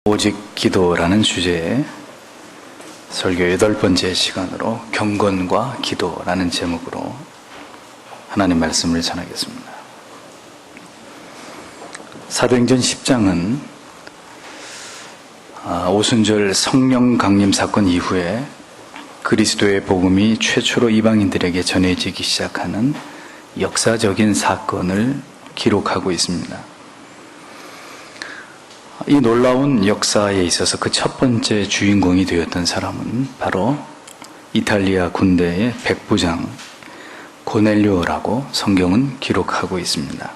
오직 기도라는 주제의 설교 8번째 시간으로 경건과 기도라는 제목으로 하나님 말씀을 전하겠습니다. 사도행전 10장은 오순절 성령 강림 사건 이후에 그리스도의 복음이 최초로 이방인들에게 전해지기 시작하는 역사적인 사건을 기록하고 있습니다. 이 놀라운 역사에 있어서 그 첫 번째 주인공이 되었던 사람은 바로 이탈리아 군대의 백부장 고넬료라고 성경은 기록하고 있습니다.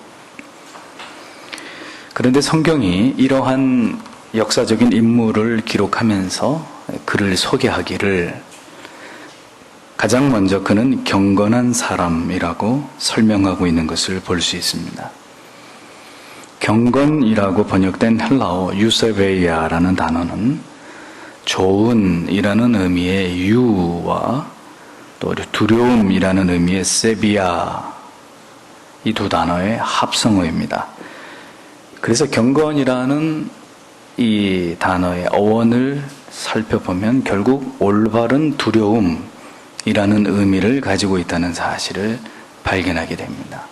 그런데 성경이 이러한 역사적인 인물을 기록하면서 그를 소개하기를 가장 먼저 그는 경건한 사람이라고 설명하고 있는 것을 볼 수 있습니다. 경건이라고 번역된 헬라어 유세베이아라는 단어는 좋은이라는 의미의 유와 또 두려움이라는 의미의 세비아, 이 두 단어의 합성어입니다. 그래서 경건이라는 이 단어의 어원을 살펴보면 결국 올바른 두려움이라는 의미를 가지고 있다는 사실을 발견하게 됩니다.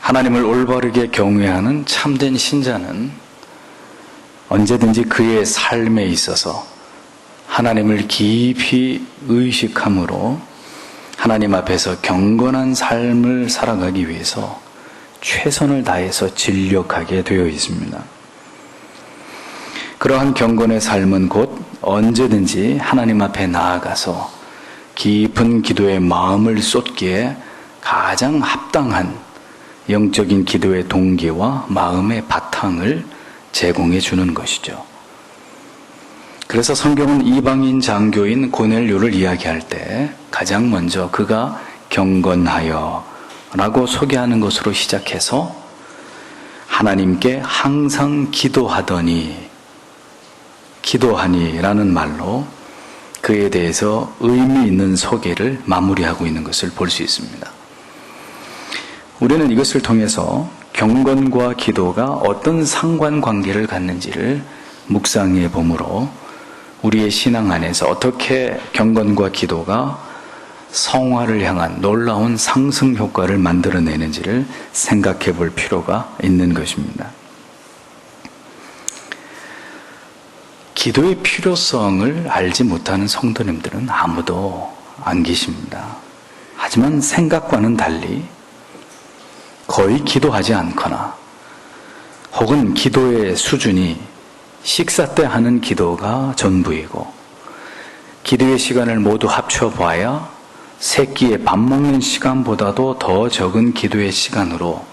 하나님을 올바르게 경외하는 참된 신자는 언제든지 그의 삶에 있어서 하나님을 깊이 의식함으로 하나님 앞에서 경건한 삶을 살아가기 위해서 최선을 다해서 진력하게 되어 있습니다. 그러한 경건의 삶은 곧 언제든지 하나님 앞에 나아가서 깊은 기도에 마음을 쏟기에 가장 합당한 영적인 기도의 동기와 마음의 바탕을 제공해 주는 것이죠. 그래서 성경은 이방인 장교인 고넬료를 이야기할 때 가장 먼저 그가 경건하여 라고 소개하는 것으로 시작해서 하나님께 항상 기도하니 라는 말로 그에 대해서 의미 있는 소개를 마무리하고 있는 것을 볼 수 있습니다. 우리는 이것을 통해서 경건과 기도가 어떤 상관관계를 갖는지를 묵상해 보므로 우리의 신앙 안에서 어떻게 경건과 기도가 성화를 향한 놀라운 상승 효과를 만들어내는지를 생각해 볼 필요가 있는 것입니다. 기도의 필요성을 알지 못하는 성도님들은 아무도 안 계십니다. 하지만 생각과는 달리 거의 기도하지 않거나 혹은 기도의 수준이 식사 때 하는 기도가 전부이고 기도의 시간을 모두 합쳐봐야 세 끼에 밥 먹는 시간보다도 더 적은 기도의 시간으로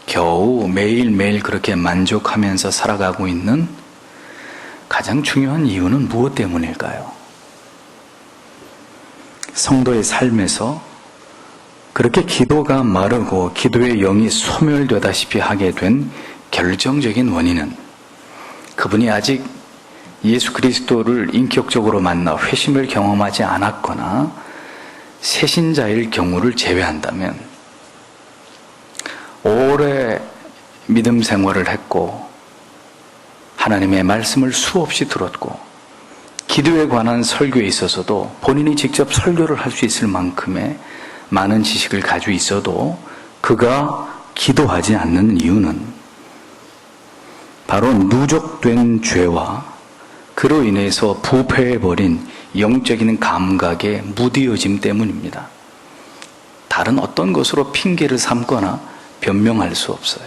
겨우 매일매일 그렇게 만족하면서 살아가고 있는 가장 중요한 이유는 무엇 때문일까요? 성도의 삶에서 그렇게 기도가 마르고 기도의 영이 소멸되다시피 하게 된 결정적인 원인은 그분이 아직 예수 그리스도를 인격적으로 만나 회심을 경험하지 않았거나 새신자일 경우를 제외한다면 오래 믿음 생활을 했고 하나님의 말씀을 수없이 들었고 기도에 관한 설교에 있어서도 본인이 직접 설교를 할 수 있을 만큼의 많은 지식을 가지고 있어도 그가 기도하지 않는 이유는 바로 누적된 죄와 그로 인해서 부패해버린 영적인 감각의 무디어짐 때문입니다. 다른 어떤 것으로 핑계를 삼거나 변명할 수 없어요.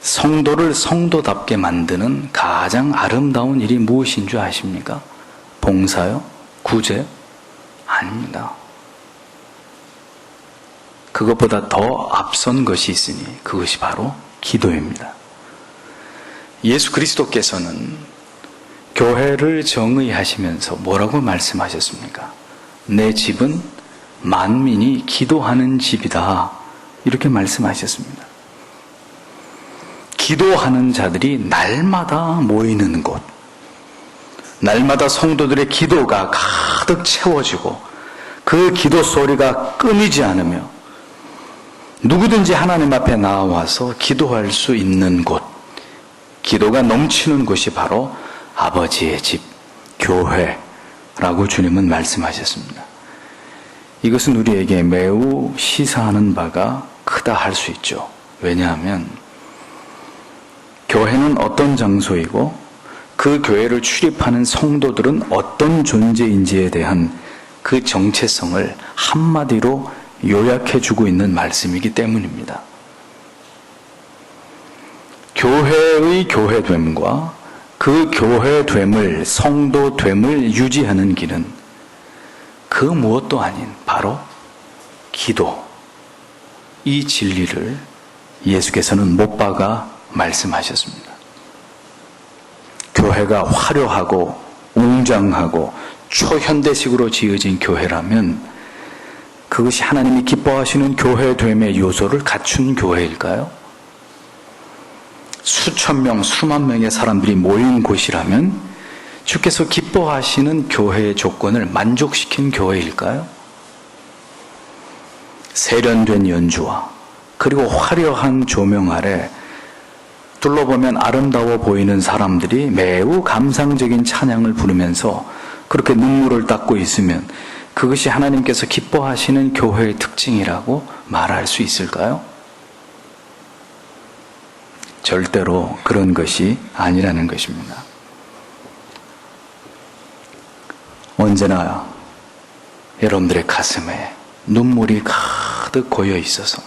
성도를 성도답게 만드는 가장 아름다운 일이 무엇인 줄 아십니까? 봉사요? 구제? 아닙니다. 그것보다 더 앞선 것이 있으니 그것이 바로 기도입니다. 예수 그리스도께서는 교회를 정의하시면서 뭐라고 말씀하셨습니까? 내 집은 만민이 기도하는 집이다. 이렇게 말씀하셨습니다. 기도하는 자들이 날마다 모이는 곳, 날마다 성도들의 기도가 가득 채워지고 그 기도 소리가 끊이지 않으며 누구든지 하나님 앞에 나와서 기도할 수 있는 곳, 기도가 넘치는 곳이 바로 아버지의 집, 교회라고 주님은 말씀하셨습니다. 이것은 우리에게 매우 시사하는 바가 크다 할 수 있죠. 왜냐하면 교회는 어떤 장소이고 그 교회를 출입하는 성도들은 어떤 존재인지에 대한 그 정체성을 한마디로 요약해주고 있는 말씀이기 때문입니다. 교회의 교회됨과 그 교회됨을, 성도됨을 유지하는 길은 그 무엇도 아닌 바로 기도, 이 진리를 예수께서는 못 박아 말씀하셨습니다. 교회가 화려하고 웅장하고 초현대식으로 지어진 교회라면 그것이 하나님이 기뻐하시는 교회됨의 요소를 갖춘 교회일까요? 수천 명, 수만 명의 사람들이 모인 곳이라면 주께서 기뻐하시는 교회의 조건을 만족시킨 교회일까요? 세련된 연주와 그리고 화려한 조명 아래 둘러보면 아름다워 보이는 사람들이 매우 감상적인 찬양을 부르면서 그렇게 눈물을 닦고 있으면 그것이 하나님께서 기뻐하시는 교회의 특징이라고 말할 수 있을까요? 절대로 그런 것이 아니라는 것입니다. 언제나 여러분들의 가슴에 눈물이 가득 고여 있어서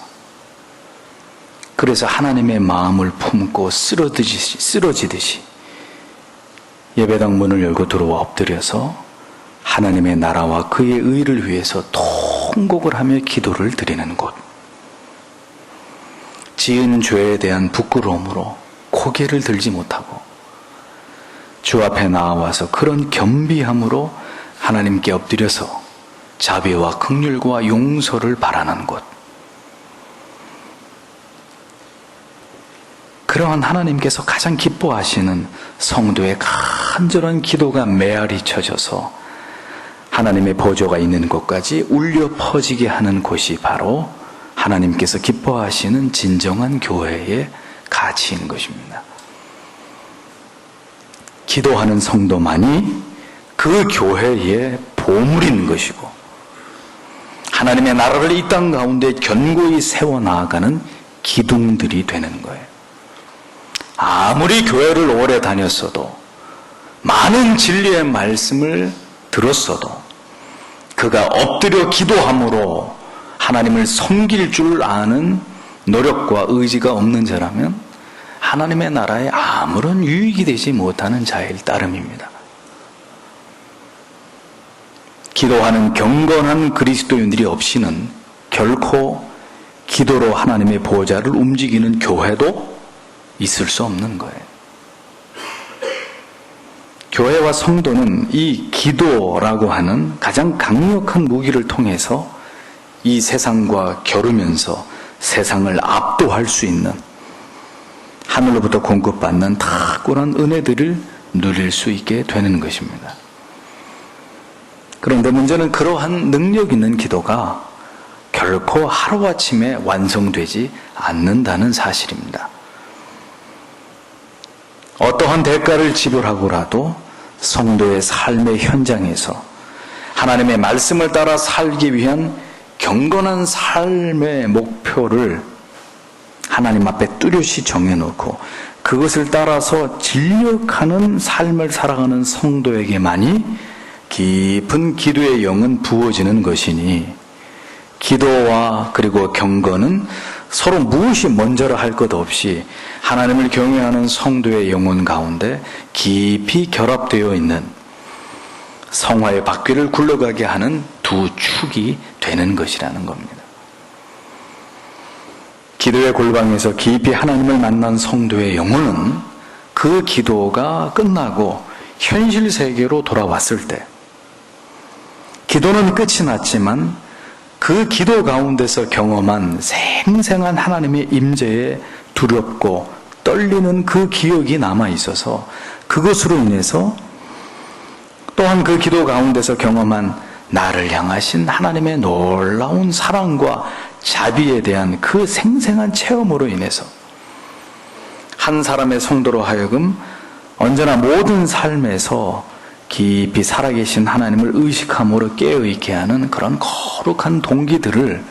그래서 하나님의 마음을 품고 쓰러지듯이 예배당 문을 열고 들어와 엎드려서 하나님의 나라와 그의 의를 위해서 통곡을 하며 기도를 드리는 곳, 지은 죄에 대한 부끄러움으로 고개를 들지 못하고 주 앞에 나와서 그런 겸비함으로 하나님께 엎드려서 자비와 긍휼과 용서를 바라는 곳, 그러한 하나님께서 가장 기뻐하시는 성도의 간절한 기도가 메아리 쳐져서 하나님의 보좌가 있는 곳까지 울려 퍼지게 하는 곳이 바로 하나님께서 기뻐하시는 진정한 교회의 가치인 것입니다. 기도하는 성도만이 그 교회의 보물인 것이고 하나님의 나라를 이 땅 가운데 견고히 세워나가는 기둥들이 되는 거예요. 아무리 교회를 오래 다녔어도 많은 진리의 말씀을 들었어도 그가 엎드려 기도함으로 하나님을 섬길 줄 아는 노력과 의지가 없는 자라면 하나님의 나라에 아무런 유익이 되지 못하는 자일 따름입니다. 기도하는 경건한 그리스도인들이 없이는 결코 기도로 하나님의 보좌를 움직이는 교회도 있을 수 없는 거예요. 교회와 성도는 이 기도라고 하는 가장 강력한 무기를 통해서 이 세상과 겨루면서 세상을 압도할 수 있는 하늘로부터 공급받는 탁월한 은혜들을 누릴 수 있게 되는 것입니다. 그런데 문제는 그러한 능력 있는 기도가 결코 하루아침에 완성되지 않는다는 사실입니다. 어떠한 대가를 지불하고라도 성도의 삶의 현장에서 하나님의 말씀을 따라 살기 위한 경건한 삶의 목표를 하나님 앞에 뚜렷이 정해놓고 그것을 따라서 진력하는 삶을 살아가는 성도에게만이 깊은 기도의 영은 부어지는 것이니 기도와 그리고 경건은 서로 무엇이 먼저라 할 것 없이 하나님을 경외하는 성도의 영혼 가운데 깊이 결합되어 있는 성화의 바퀴를 굴러가게 하는 두 축이 되는 것이라는 겁니다. 기도의 골방에서 깊이 하나님을 만난 성도의 영혼은 그 기도가 끝나고 현실 세계로 돌아왔을 때 기도는 끝이 났지만 그 기도 가운데서 경험한 생생한 하나님의 임재에 두렵고 떨리는 그 기억이 남아 있어서 그것으로 인해서 또한 그 기도 가운데서 경험한 나를 향하신 하나님의 놀라운 사랑과 자비에 대한 그 생생한 체험으로 인해서 한 사람의 성도로 하여금 언제나 모든 삶에서 깊이 살아계신 하나님을 의식함으로 깨어있게 하는 그런 거룩한 동기들을,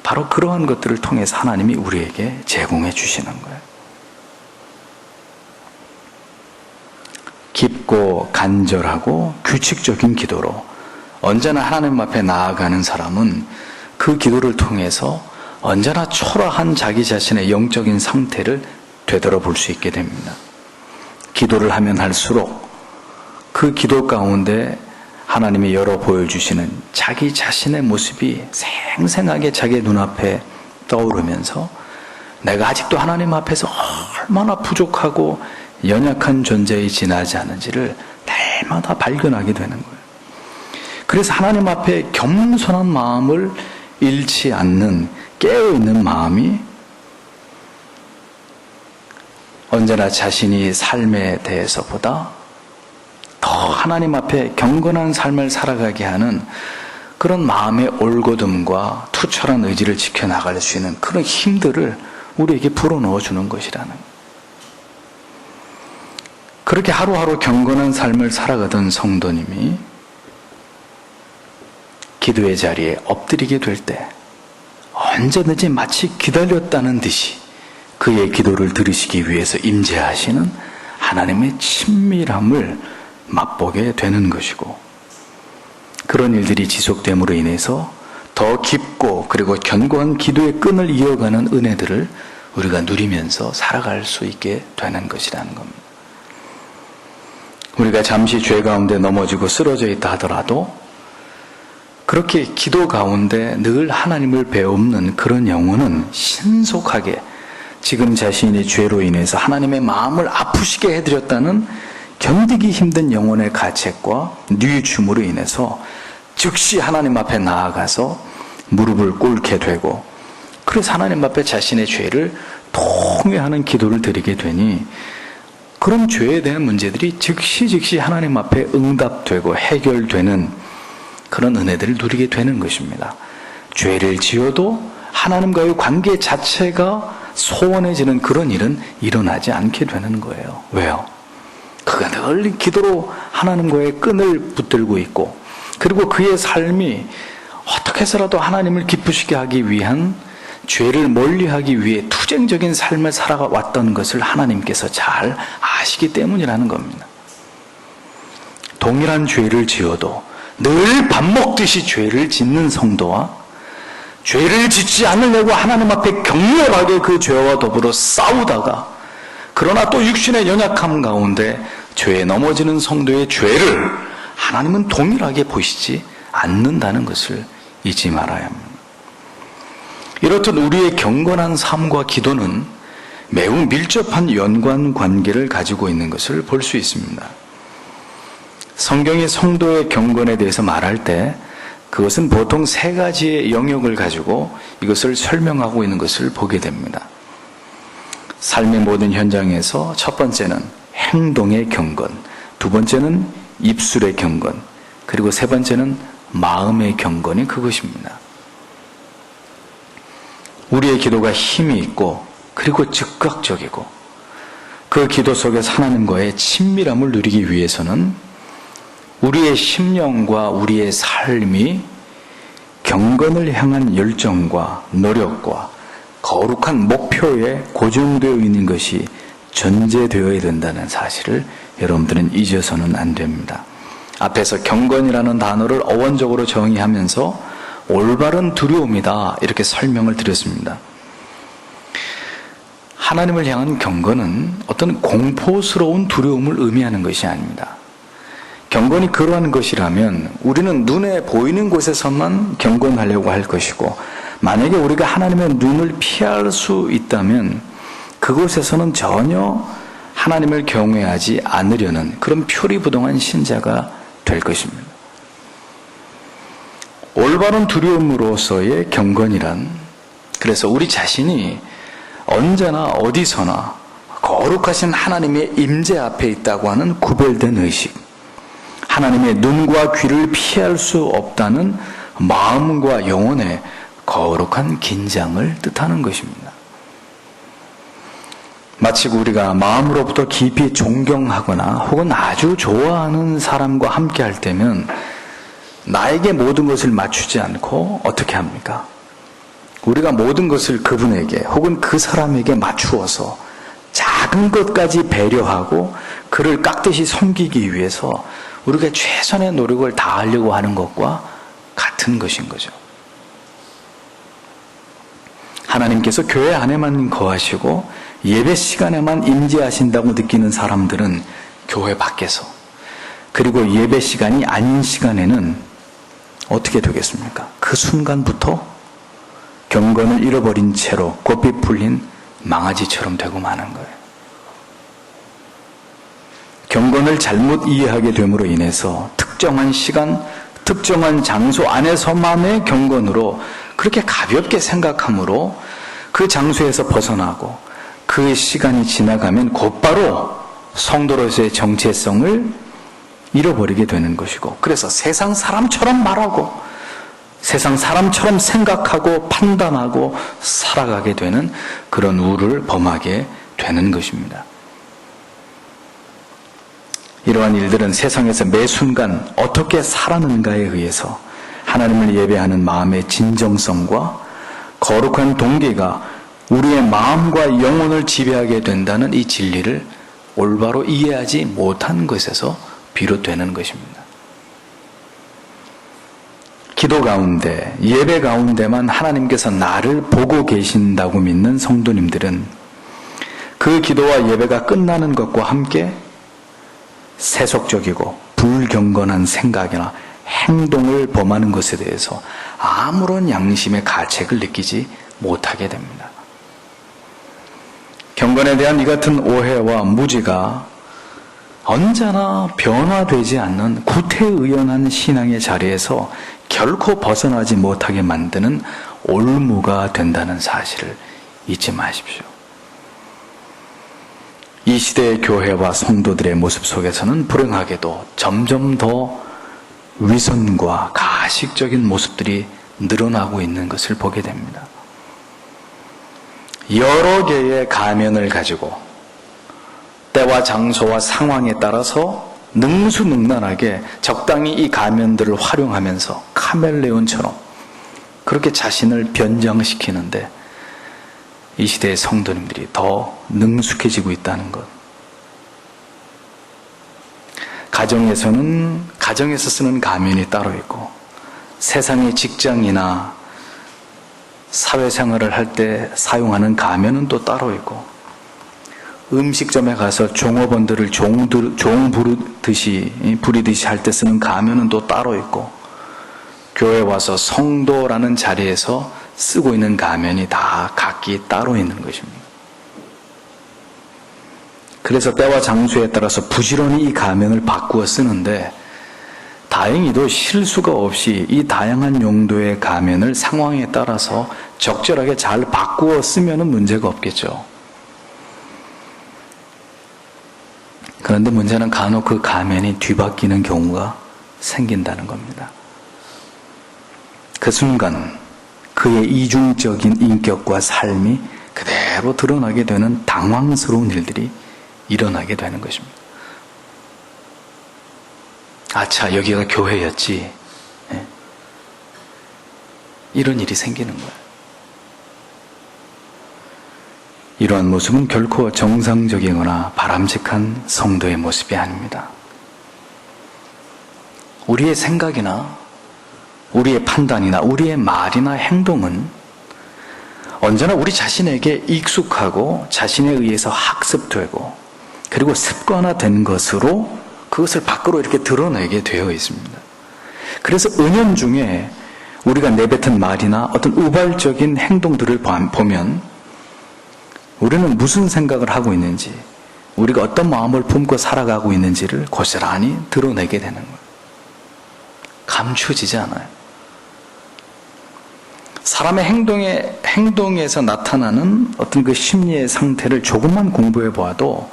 바로 그러한 것들을 통해서 하나님이 우리에게 제공해 주시는 거예요. 깊고 간절하고 규칙적인 기도로 언제나 하나님 앞에 나아가는 사람은 그 기도를 통해서 언제나 초라한 자기 자신의 영적인 상태를 되돌아볼 수 있게 됩니다. 기도를 하면 할수록 그 기도 가운데 하나님이 열어 보여주시는 자기 자신의 모습이 생생하게 자기 눈앞에 떠오르면서 내가 아직도 하나님 앞에서 얼마나 부족하고 연약한 존재에 지나지 않은지를 날마다 발견하게 되는 거예요. 그래서 하나님 앞에 겸손한 마음을 잃지 않는 깨어있는 마음이 언제나 자신이 삶에 대해서보다 더 하나님 앞에 경건한 삶을 살아가게 하는 그런 마음의 올곧음과 투철한 의지를 지켜나갈 수 있는 그런 힘들을 우리에게 불어넣어 주는 것이라는 거예요. 그렇게 하루하루 경건한 삶을 살아가던 성도님이 기도의 자리에 엎드리게 될 때 언제든지 마치 기다렸다는 듯이 그의 기도를 들으시기 위해서 임재하시는 하나님의 친밀함을 맛보게 되는 것이고, 그런 일들이 지속됨으로 인해서 더 깊고 그리고 견고한 기도의 끈을 이어가는 은혜들을 우리가 누리면서 살아갈 수 있게 되는 것이라는 겁니다. 우리가 잠시 죄 가운데 넘어지고 쓰러져 있다 하더라도 그렇게 기도 가운데 늘 하나님을 배움는 그런 영혼은 신속하게 지금 자신의 죄로 인해서 하나님의 마음을 아프시게 해드렸다는 견디기 힘든 영혼의 가책과 뉘우침으로 인해서 즉시 하나님 앞에 나아가서 무릎을 꿇게 되고, 그래서 하나님 앞에 자신의 죄를 통회하는 기도를 드리게 되니 그런 죄에 대한 문제들이 즉시 하나님 앞에 응답되고 해결되는 그런 은혜들을 누리게 되는 것입니다. 죄를 지어도 하나님과의 관계 자체가 소원해지는 그런 일은 일어나지 않게 되는 거예요. 왜요? 그가 늘 기도로 하나님과의 끈을 붙들고 있고, 그리고 그의 삶이 어떻게 해서라도 하나님을 기쁘시게 하기 위한, 죄를 멀리하기 위해 투쟁적인 삶을 살아왔던 것을 하나님께서 잘 아시기 때문이라는 겁니다. 동일한 죄를 지어도 늘 밥 먹듯이 죄를 짓는 성도와 죄를 짓지 않으려고 하나님 앞에 격렬하게 그 죄와 더불어 싸우다가 그러나 또 육신의 연약함 가운데 죄에 넘어지는 성도의 죄를 하나님은 동일하게 보시지 않는다는 것을 잊지 말아야 합니다. 이렇듯 우리의 경건한 삶과 기도는 매우 밀접한 연관 관계를 가지고 있는 것을 볼 수 있습니다. 성경이 성도의 경건에 대해서 말할 때 그것은 보통 세 가지의 영역을 가지고 이것을 설명하고 있는 것을 보게 됩니다. 삶의 모든 현장에서 첫 번째는 행동의 경건, 두 번째는 입술의 경건, 그리고 세 번째는 마음의 경건이 그것입니다. 우리의 기도가 힘이 있고 그리고 즉각적이고 그 기도 속에서 하나님과의 친밀함을 누리기 위해서는 우리의 심령과 우리의 삶이 경건을 향한 열정과 노력과 거룩한 목표에 고정되어 있는 것이 전제되어야 된다는 사실을 여러분들은 잊어서는 안 됩니다. 앞에서 경건이라는 단어를 어원적으로 정의하면서 올바른 두려움이다 이렇게 설명을 드렸습니다. 하나님을 향한 경건은 어떤 공포스러운 두려움을 의미하는 것이 아닙니다. 경건이 그러한 것이라면 우리는 눈에 보이는 곳에서만 경건하려고 할 것이고, 만약에 우리가 하나님의 눈을 피할 수 있다면 그곳에서는 전혀 하나님을 경외하지 않으려는 그런 표리부동한 신자가 될 것입니다. 올바른 두려움으로서의 경건이란, 그래서 우리 자신이 언제나 어디서나 거룩하신 하나님의 임재 앞에 있다고 하는 구별된 의식, 하나님의 눈과 귀를 피할 수 없다는 마음과 영혼의 거룩한 긴장을 뜻하는 것입니다. 마치 우리가 마음으로부터 깊이 존경하거나 혹은 아주 좋아하는 사람과 함께 할 때면 나에게 모든 것을 맞추지 않고 어떻게 합니까? 우리가 모든 것을 그분에게 혹은 그 사람에게 맞추어서 작은 것까지 배려하고 그를 깍듯이 섬기기 위해서 우리가 최선의 노력을 다하려고 하는 것과 같은 것인 거죠. 하나님께서 교회 안에만 거하시고 예배 시간에만 임재하신다고 느끼는 사람들은 교회 밖에서, 그리고 예배 시간이 아닌 시간에는 어떻게 되겠습니까? 그 순간부터 경건을 잃어버린 채로 고삐 풀린 망아지처럼 되고 마는 거예요. 경건을 잘못 이해하게 됨으로 인해서 특정한 시간, 특정한 장소 안에서만의 경건으로 그렇게 가볍게 생각함으로 그 장소에서 벗어나고 그 시간이 지나가면 곧바로 성도로서의 정체성을 잃어버리게 되는 것이고, 그래서 세상 사람처럼 말하고 세상 사람처럼 생각하고 판단하고 살아가게 되는 그런 우를 범하게 되는 것입니다. 이러한 일들은 세상에서 매 순간 어떻게 살아는가에 의해서 하나님을 예배하는 마음의 진정성과 거룩한 동기가 우리의 마음과 영혼을 지배하게 된다는 이 진리를 올바로 이해하지 못한 것에서 비롯되는 것입니다. 기도 가운데, 예배 가운데만 하나님께서 나를 보고 계신다고 믿는 성도님들은 그 기도와 예배가 끝나는 것과 함께 세속적이고 불경건한 생각이나 행동을 범하는 것에 대해서 아무런 양심의 가책을 느끼지 못하게 됩니다. 경건에 대한 이 같은 오해와 무지가 언제나 변화되지 않는 구태의연한 신앙의 자리에서 결코 벗어나지 못하게 만드는 올무가 된다는 사실을 잊지 마십시오. 이 시대의 교회와 성도들의 모습 속에서는 불행하게도 점점 더 위선과 가식적인 모습들이 늘어나고 있는 것을 보게 됩니다. 여러 개의 가면을 가지고 때와 장소와 상황에 따라서 능수능란하게 적당히 이 가면들을 활용하면서 카멜레온처럼 그렇게 자신을 변장시키는데 이 시대의 성도님들이 더 능숙해지고 있다는 것. 가정에서 쓰는 가면이 따로 있고, 세상의 직장이나 사회생활을 할 때 사용하는 가면은 또 따로 있고, 음식점에 가서 종업원들을 종 부리듯이 할 때 쓰는 가면은 또 따로 있고, 교회 와서 성도라는 자리에서 쓰고 있는 가면이 다 각기 따로 있는 것입니다. 그래서 때와 장소에 따라서 부지런히 이 가면을 바꾸어 쓰는데, 다행히도 실수가 없이 이 다양한 용도의 가면을 상황에 따라서 적절하게 잘 바꾸어 쓰면 문제가 없겠죠. 그런데 문제는 간혹 그 가면이 뒤바뀌는 경우가 생긴다는 겁니다. 그 순간 그의 이중적인 인격과 삶이 그대로 드러나게 되는 당황스러운 일들이 일어나게 되는 것입니다. 아차, 여기가 교회였지. 네. 이런 일이 생기는 거예요. 이러한 모습은 결코 정상적이거나 바람직한 성도의 모습이 아닙니다. 우리의 생각이나 우리의 판단이나 우리의 말이나 행동은 언제나 우리 자신에게 익숙하고 자신에 의해서 학습되고 그리고 습관화된 것으로 그것을 밖으로 이렇게 드러내게 되어 있습니다. 그래서 은연중에 우리가 내뱉은 말이나 어떤 우발적인 행동들을 보면 우리는 무슨 생각을 하고 있는지, 우리가 어떤 마음을 품고 살아가고 있는지를 고스란히 드러내게 되는 거예요. 감추어지지 않아요. 사람의 행동에서 나타나는 어떤 그 심리의 상태를 조금만 공부해 보아도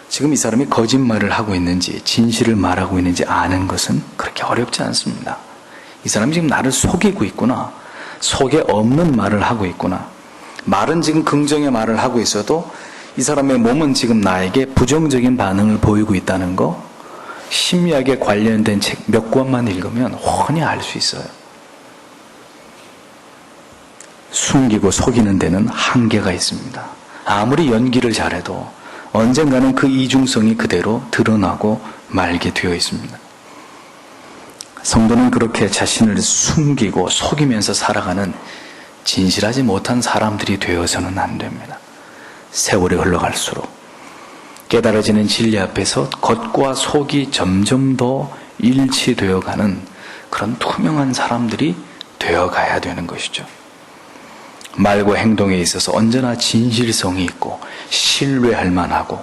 지금 이 사람이 거짓말을 하고 있는지 진실을 말하고 있는지 아는 것은 그렇게 어렵지 않습니다. 이 사람이 지금 나를 속이고 있구나, 속에 없는 말을 하고 있구나, 말은 지금 긍정의 말을 하고 있어도 이 사람의 몸은 지금 나에게 부정적인 반응을 보이고 있다는 거, 심리학에 관련된 책 몇 권만 읽으면 훤히 알 수 있어요. 숨기고 속이는 데는 한계가 있습니다. 아무리 연기를 잘해도 언젠가는 그 이중성이 그대로 드러나고 말게 되어 있습니다. 성도는 그렇게 자신을 숨기고 속이면서 살아가는 진실하지 못한 사람들이 되어서는 안 됩니다. 세월이 흘러갈수록 깨달아지는 진리 앞에서 겉과 속이 점점 더 일치되어가는 그런 투명한 사람들이 되어가야 되는 것이죠. 말과 행동에 있어서 언제나 진실성이 있고 신뢰할 만하고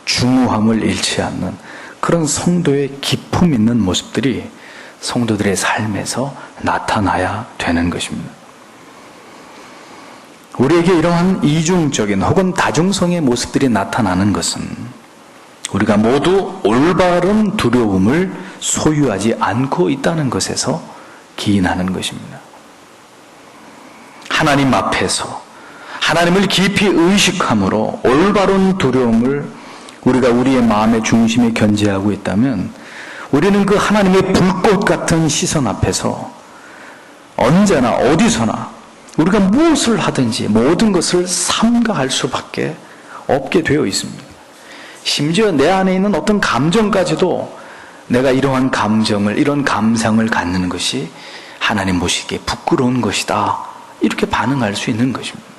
중후함을 잃지 않는 그런 성도의 기품 있는 모습들이 성도들의 삶에서 나타나야 되는 것입니다. 우리에게 이러한 이중적인 혹은 다중성의 모습들이 나타나는 것은 우리가 모두 올바른 두려움을 소유하지 않고 있다는 것에서 기인하는 것입니다. 하나님 앞에서 하나님을 깊이 의식함으로 올바른 두려움을 우리가 우리의 마음의 중심에 견지하고 있다면 우리는 그 하나님의 불꽃 같은 시선 앞에서 언제나 어디서나 우리가 무엇을 하든지 모든 것을 삼가할 수밖에 없게 되어 있습니다. 심지어 내 안에 있는 어떤 감정까지도 내가 이러한 감정을, 이런 감상을 갖는 것이 하나님 보시기에 부끄러운 것이다, 이렇게 반응할 수 있는 것입니다.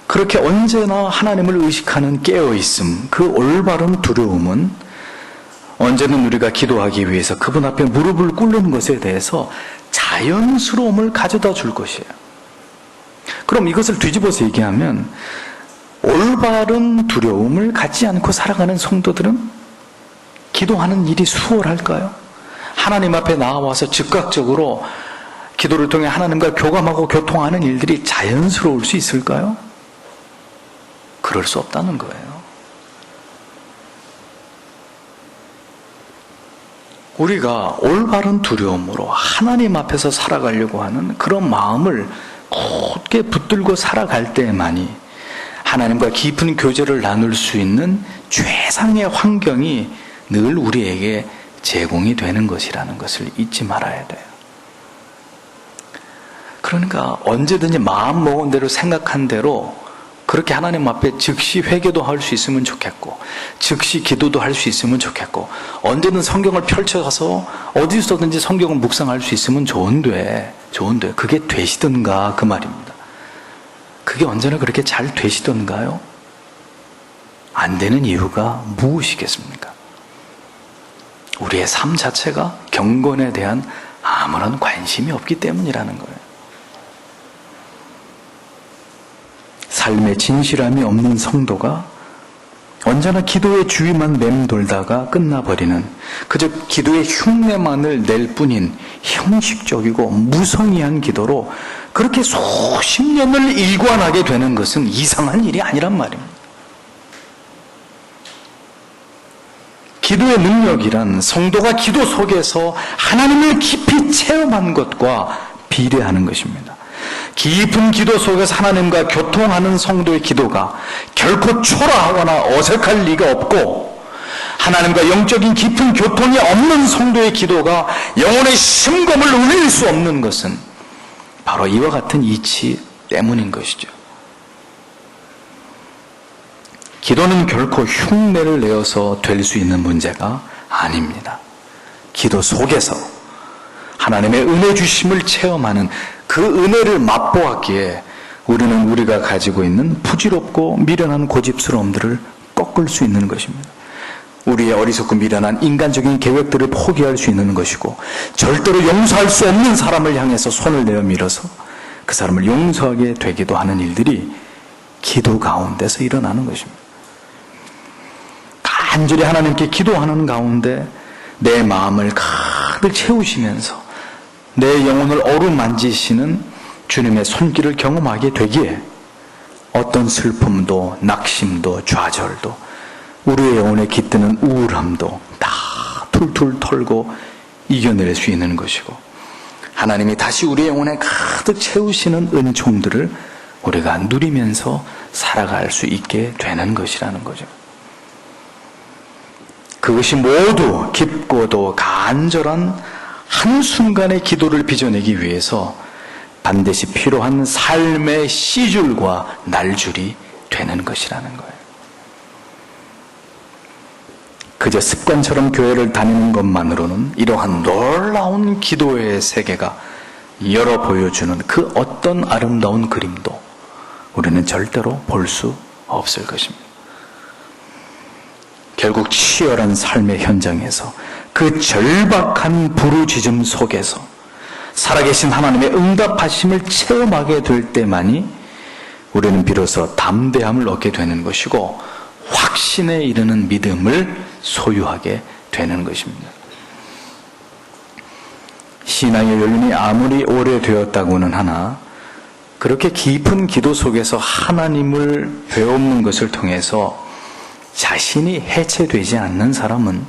그렇게 언제나 하나님을 의식하는 깨어있음, 그 올바른 두려움은 언제는 우리가 기도하기 위해서 그분 앞에 무릎을 꿇는 것에 대해서 자연스러움을 가져다 줄 것이에요. 그럼 이것을 뒤집어서 얘기하면 올바른 두려움을 갖지 않고 살아가는 성도들은 기도하는 일이 수월할까요? 하나님 앞에 나와서 즉각적으로 기도를 통해 하나님과 교감하고 교통하는 일들이 자연스러울 수 있을까요? 그럴 수 없다는 거예요. 우리가 올바른 두려움으로 하나님 앞에서 살아가려고 하는 그런 마음을 굳게 붙들고 살아갈 때만이 하나님과 깊은 교제를 나눌 수 있는 최상의 환경이 늘 우리에게 제공이 되는 것이라는 것을 잊지 말아야 돼요. 그러니까 언제든지 마음 먹은 대로 생각한 대로 그렇게 하나님 앞에 즉시 회개도 할 수 있으면 좋겠고 즉시 기도도 할 수 있으면 좋겠고 언제든 성경을 펼쳐가서 어디서든지 성경을 묵상할 수 있으면 좋은데 그게 되시던가 그 말입니다. 그게 언제나 그렇게 잘 되시던가요? 안 되는 이유가 무엇이겠습니까? 우리의 삶 자체가 경건에 대한 아무런 관심이 없기 때문이라는 거예요. 삶의 진실함이 없는 성도가 언제나 기도의 주위만 맴돌다가 끝나버리는 그저 기도의 흉내만을 낼 뿐인 형식적이고 무성의한 기도로 그렇게 수십 년을 일관하게 되는 것은 이상한 일이 아니란 말입니다. 기도의 능력이란 성도가 기도 속에서 하나님을 깊이 체험한 것과 비례하는 것입니다. 깊은 기도 속에서 하나님과 교통하는 성도의 기도가 결코 초라하거나 어색할 리가 없고 하나님과 영적인 깊은 교통이 없는 성도의 기도가 영혼의 심금을 울릴 수 없는 것은 바로 이와 같은 이치 때문인 것이죠. 기도는 결코 흉내를 내어서 될 수 있는 문제가 아닙니다. 기도 속에서 하나님의 은혜 주심을 체험하는 그 은혜를 맛보았기에 우리는 우리가 가지고 있는 부질없고 미련한 고집스러움들을 꺾을 수 있는 것입니다. 우리의 어리석고 미련한 인간적인 계획들을 포기할 수 있는 것이고 절대로 용서할 수 없는 사람을 향해서 손을 내어 밀어서 그 사람을 용서하게 되기도 하는 일들이 기도 가운데서 일어나는 것입니다. 간절히 하나님께 기도하는 가운데 내 마음을 가득 채우시면서 내 영혼을 어루만지시는 주님의 손길을 경험하게 되기에 어떤 슬픔도 낙심도 좌절도 우리의 영혼에 깃드는 우울함도 다 툴툴 털고 이겨낼 수 있는 것이고 하나님이 다시 우리의 영혼에 가득 채우시는 은총들을 우리가 누리면서 살아갈 수 있게 되는 것이라는 거죠. 그것이 모두 깊고도 간절한 한순간의 기도를 빚어내기 위해서 반드시 필요한 삶의 씨줄과 날줄이 되는 것이라는 거예요. 그저 습관처럼 교회를 다니는 것만으로는 이러한 놀라운 기도의 세계가 열어 보여주는 그 어떤 아름다운 그림도 우리는 절대로 볼 수 없을 것입니다. 결국 치열한 삶의 현장에서 그 절박한 부르짖음 속에서 살아계신 하나님의 응답하심을 체험하게 될 때만이 우리는 비로소 담대함을 얻게 되는 것이고 확신에 이르는 믿음을 소유하게 되는 것입니다. 신앙의 연륜이 아무리 오래되었다고는 하나 그렇게 깊은 기도 속에서 하나님을 배우는 것을 통해서 자신이 해체되지 않는 사람은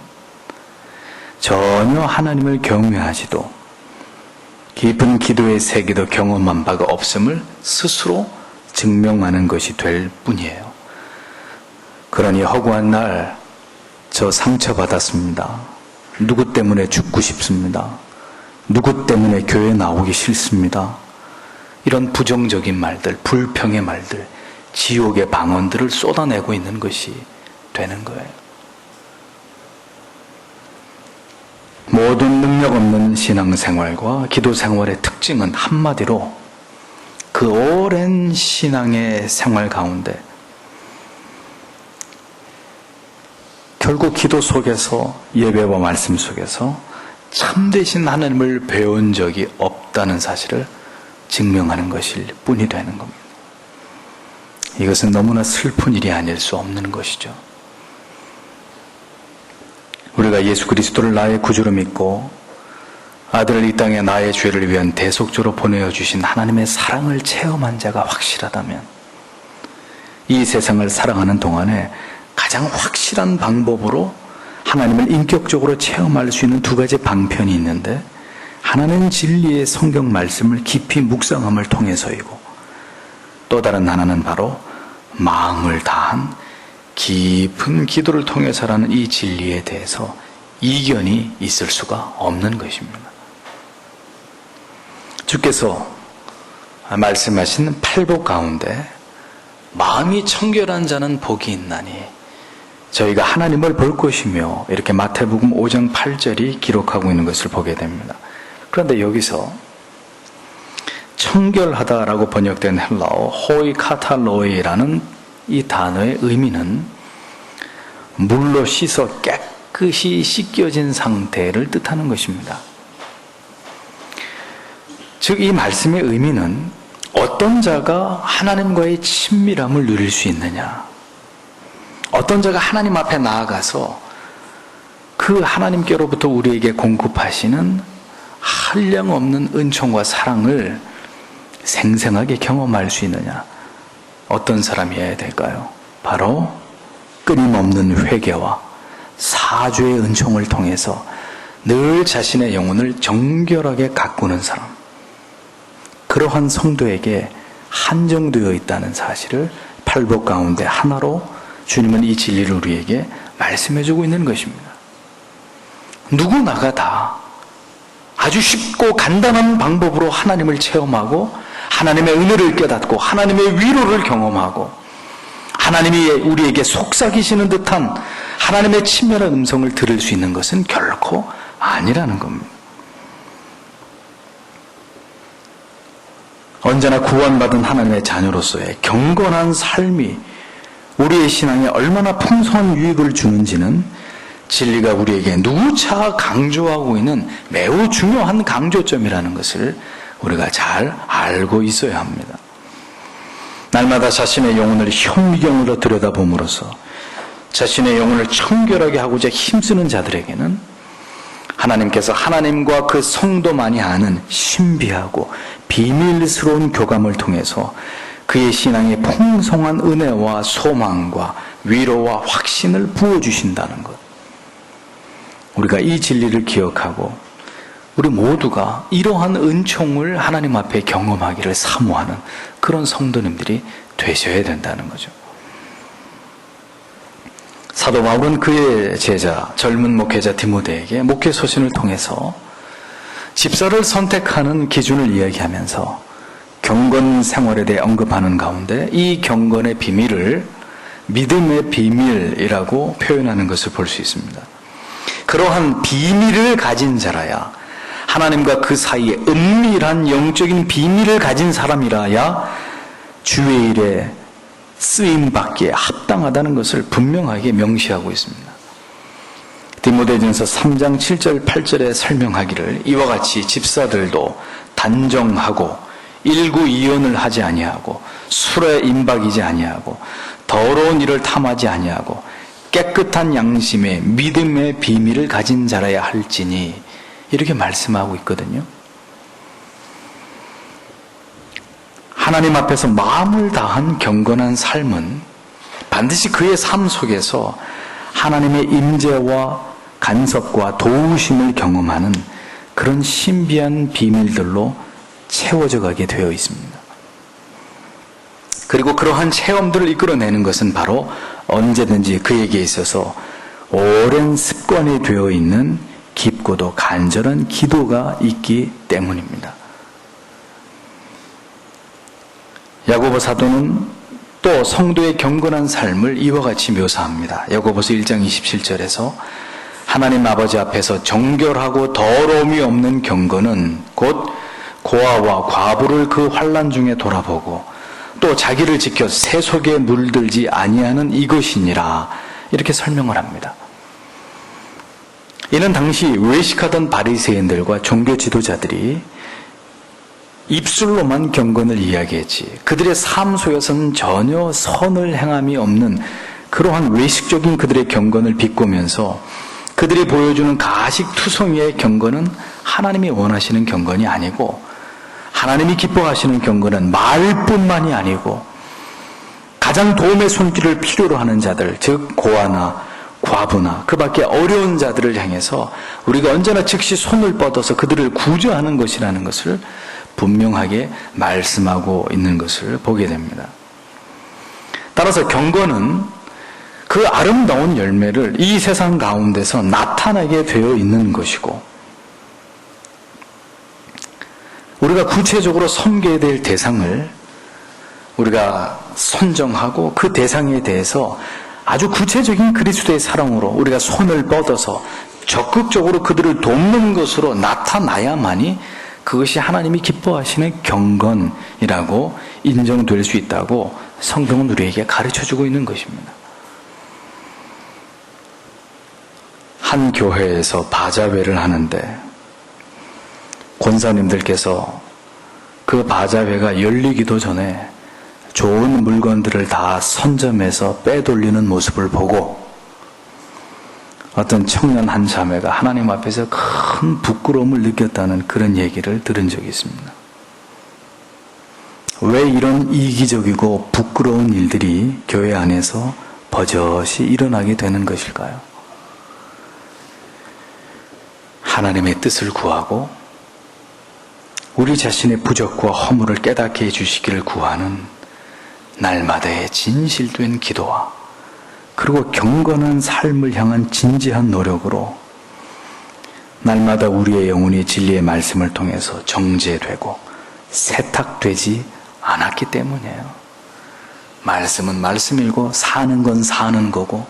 전혀 하나님을 경외하지도 깊은 기도의 세계도 경험한 바가 없음을 스스로 증명하는 것이 될 뿐이에요. 그러니 허구한 날 저 상처받았습니다. 누구 때문에 죽고 싶습니다. 누구 때문에 교회 나오기 싫습니다. 이런 부정적인 말들, 불평의 말들, 지옥의 방언들을 쏟아내고 있는 것이 되는 거예요. 모든 능력 없는 신앙생활과 기도생활의 특징은 한마디로 그 오랜 신앙의 생활 가운데 결국 기도 속에서 예배와 말씀 속에서 참되신 하나님을 배운 적이 없다는 사실을 증명하는 것일 뿐이 되는 겁니다. 이것은 너무나 슬픈 일이 아닐 수 없는 것이죠. 우리가 예수 그리스도를 나의 구주로 믿고 아들을 이 땅에 나의 죄를 위한 대속주로 보내어 주신 하나님의 사랑을 체험한 자가 확실하다면 이 세상을 살아가는 동안에 가장 확실한 방법으로 하나님을 인격적으로 체험할 수 있는 두 가지 방편이 있는데 하나는 진리의 성경 말씀을 깊이 묵상함을 통해서이고 또 다른 하나는 바로 마음을 다한 깊은 기도를 통해서라는 이 진리에 대해서 이견이 있을 수가 없는 것입니다. 주께서 말씀하신 팔복 가운데 마음이 청결한 자는 복이 있나니 저희가 하나님을 볼 것이며 이렇게 마태복음 5장 8절이 기록하고 있는 것을 보게 됩니다. 그런데 여기서 청결하다라고 번역된 헬라어 호이카탈로이라는 이 단어의 의미는 물로 씻어 깨끗이 씻겨진 상태를 뜻하는 것입니다. 즉 이 말씀의 의미는 어떤 자가 하나님과의 친밀함을 누릴 수 있느냐, 어떤 자가 하나님 앞에 나아가서 그 하나님께로부터 우리에게 공급하시는 한량없는 은총과 사랑을 생생하게 경험할 수 있느냐, 어떤 사람이어야 될까요? 바로 끊임없는 회개와 사죄의 은총을 통해서 늘 자신의 영혼을 정결하게 가꾸는 사람, 그러한 성도에게 한정되어 있다는 사실을 팔복 가운데 하나로 주님은 이 진리를 우리에게 말씀해주고 있는 것입니다. 누구나가 다 아주 쉽고 간단한 방법으로 하나님을 체험하고 하나님의 은혜를 깨닫고 하나님의 위로를 경험하고 하나님이 우리에게 속삭이시는 듯한 하나님의 친밀한 음성을 들을 수 있는 것은 결코 아니라는 겁니다. 언제나 구원받은 하나님의 자녀로서의 경건한 삶이 우리의 신앙에 얼마나 풍성한 유익을 주는지는 진리가 우리에게 누차 강조하고 있는 매우 중요한 강조점이라는 것을 우리가 잘 알고 있어야 합니다. 날마다 자신의 영혼을 현미경으로 들여다봄으로써 자신의 영혼을 청결하게 하고자 힘쓰는 자들에게는 하나님께서 하나님과 그 성도만이 아는 신비하고 비밀스러운 교감을 통해서 그의 신앙에 풍성한 은혜와 소망과 위로와 확신을 부어주신다는 것. 우리가 이 진리를 기억하고 우리 모두가 이러한 은총을 하나님 앞에 경험하기를 사모하는 그런 성도님들이 되셔야 된다는 거죠. 사도 바울은 그의 제자, 젊은 목회자 디모데에게 목회 소신을 통해서 집사를 선택하는 기준을 이야기하면서 경건 생활에 대해 언급하는 가운데 이 경건의 비밀을 믿음의 비밀이라고 표현하는 것을 볼 수 있습니다. 그러한 비밀을 가진 자라야, 하나님과 그 사이에 은밀한 영적인 비밀을 가진 사람이라야 주의 일에 쓰임받기에 합당하다는 것을 분명하게 명시하고 있습니다. 디모데전서 3장 7절 8절에 설명하기를 이와 같이 집사들도 단정하고 일구이연을 하지 아니하고 술에 임박이지 아니하고 더러운 일을 탐하지 아니하고 깨끗한 양심에 믿음의 비밀을 가진 자라야 할지니, 이렇게 말씀하고 있거든요. 하나님 앞에서 마음을 다한 경건한 삶은 반드시 그의 삶 속에서 하나님의 임재와 간섭과 도우심을 경험하는 그런 신비한 비밀들로 채워져 가게 되어 있습니다. 그리고 그러한 체험들을 이끌어내는 것은 바로 언제든지 그에게 있어서 오랜 습관이 되어 있는 깊고도 간절한 기도가 있기 때문입니다. 야고보 사도는 또 성도의 경건한 삶을 이와 같이 묘사합니다. 야고보서 1장 27절에서 하나님 아버지 앞에서 정결하고 더러움이 없는 경건은 곧 고아와 과부를 그 환난 중에 돌아보고 또 자기를 지켜 새 속에 물들지 아니하는 이것이니라, 이렇게 설명을 합니다. 이는 당시 외식하던 바리새인들과 종교 지도자들이 입술로만 경건을 이야기했지 그들의 삶 속에서는 전혀 선을 행함이 없는 그러한 외식적인 그들의 경건을 비꼬면서 그들이 보여주는 가식투성이의 경건은 하나님이 원하시는 경건이 아니고, 하나님이 기뻐하시는 경건은 말뿐만이 아니고 가장 도움의 손길을 필요로 하는 자들, 즉 고아나 과부나 그 밖에 어려운 자들을 향해서 우리가 언제나 즉시 손을 뻗어서 그들을 구제하는 것이라는 것을 분명하게 말씀하고 있는 것을 보게 됩니다. 따라서 경건은 그 아름다운 열매를 이 세상 가운데서 나타나게 되어 있는 것이고, 우리가 구체적으로 섬겨야 될 대상을 우리가 선정하고 그 대상에 대해서 아주 구체적인 그리스도의 사랑으로 우리가 손을 뻗어서 적극적으로 그들을 돕는 것으로 나타나야만이 그것이 하나님이 기뻐하시는 경건이라고 인정될 수 있다고 성경은 우리에게 가르쳐주고 있는 것입니다. 한 교회에서 바자회를 하는데 권사님들께서 그 바자회가 열리기도 전에 좋은 물건들을 다 선점해서 빼돌리는 모습을 보고 어떤 청년 한 자매가 하나님 앞에서 큰 부끄러움을 느꼈다는 그런 얘기를 들은 적이 있습니다. 왜 이런 이기적이고 부끄러운 일들이 교회 안에서 버젓이 일어나게 되는 것일까요? 하나님의 뜻을 구하고 우리 자신의 부족과 허물을 깨닫게 해주시기를 구하는 날마다의 진실된 기도와 그리고 경건한 삶을 향한 진지한 노력으로 날마다 우리의 영혼이 진리의 말씀을 통해서 정죄되고 세탁되지 않았기 때문이에요. 말씀은 말씀이고 사는 건 사는 거고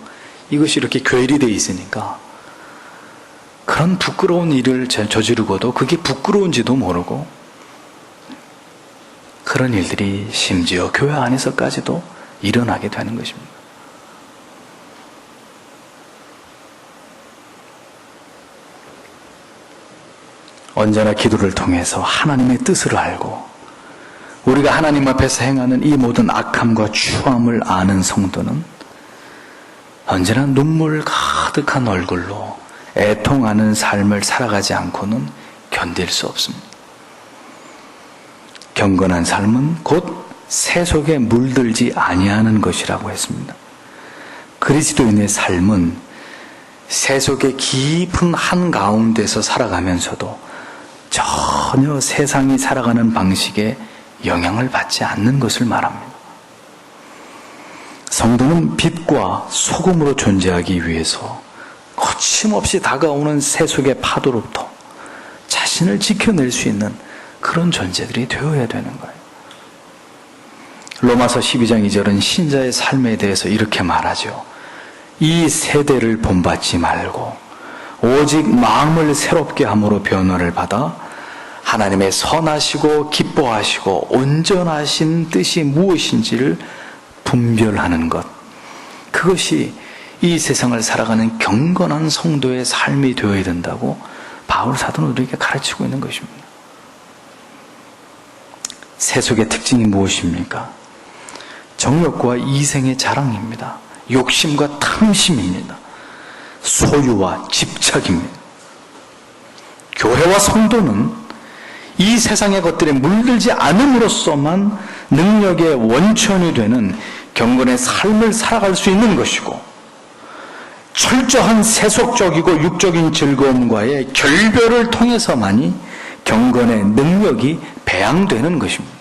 이것이 이렇게 괴리되어 있으니까 그런 부끄러운 일을 저지르고도 그게 부끄러운지도 모르고 그런 일들이 심지어 교회 안에서까지도 일어나게 되는 것입니다. 언제나 기도를 통해서 하나님의 뜻을 알고 우리가 하나님 앞에서 행하는 이 모든 악함과 추함을 아는 성도는 언제나 눈물 가득한 얼굴로 애통하는 삶을 살아가지 않고는 견딜 수 없습니다. 경건한 삶은 곧 새 속에 물들지 아니하는 것이라고 했습니다. 그리스도인의 삶은 새 속의 깊은 한가운데서 살아가면서도 전혀 세상이 살아가는 방식에 영향을 받지 않는 것을 말합니다. 성도는 빛과 소금으로 존재하기 위해서 거침없이 다가오는 세속의 파도로부터 자신을 지켜낼 수 있는 그런 존재들이 되어야 되는 거예요. 로마서 12장 2절은 신자의 삶에 대해서 이렇게 말하죠. 이 세대를 본받지 말고 오직 마음을 새롭게 함으로 변화를 받아 하나님의 선하시고 기뻐하시고 온전하신 뜻이 무엇인지를 분별하는 것, 그것이 이 세상을 살아가는 경건한 성도의 삶이 되어야 된다고 바울 사도는 우리에게 가르치고 있는 것입니다. 세속의 특징이 무엇입니까? 정욕과 이생의 자랑입니다. 욕심과 탐심입니다. 소유와 집착입니다. 교회와 성도는 이 세상의 것들에 물들지 않음으로써만 능력의 원천이 되는 경건의 삶을 살아갈 수 있는 것이고, 철저한 세속적이고 육적인 즐거움과의 결별을 통해서만이 경건의 능력이 배양되는 것입니다.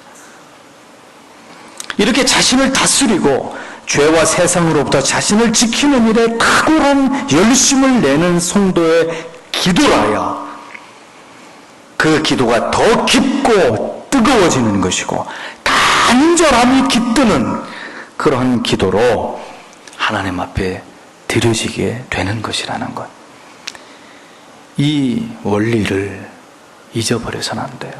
이렇게 자신을 다스리고 죄와 세상으로부터 자신을 지키는 일에 탁월한 열심을 내는 성도의 기도라야 그 기도가 더 깊고 뜨거워지는 것이고 간절함이 깃드는 그러한 기도로 하나님 앞에 드려지게 되는 것이라는 것. 이 원리를 잊어버려서는 안 돼요.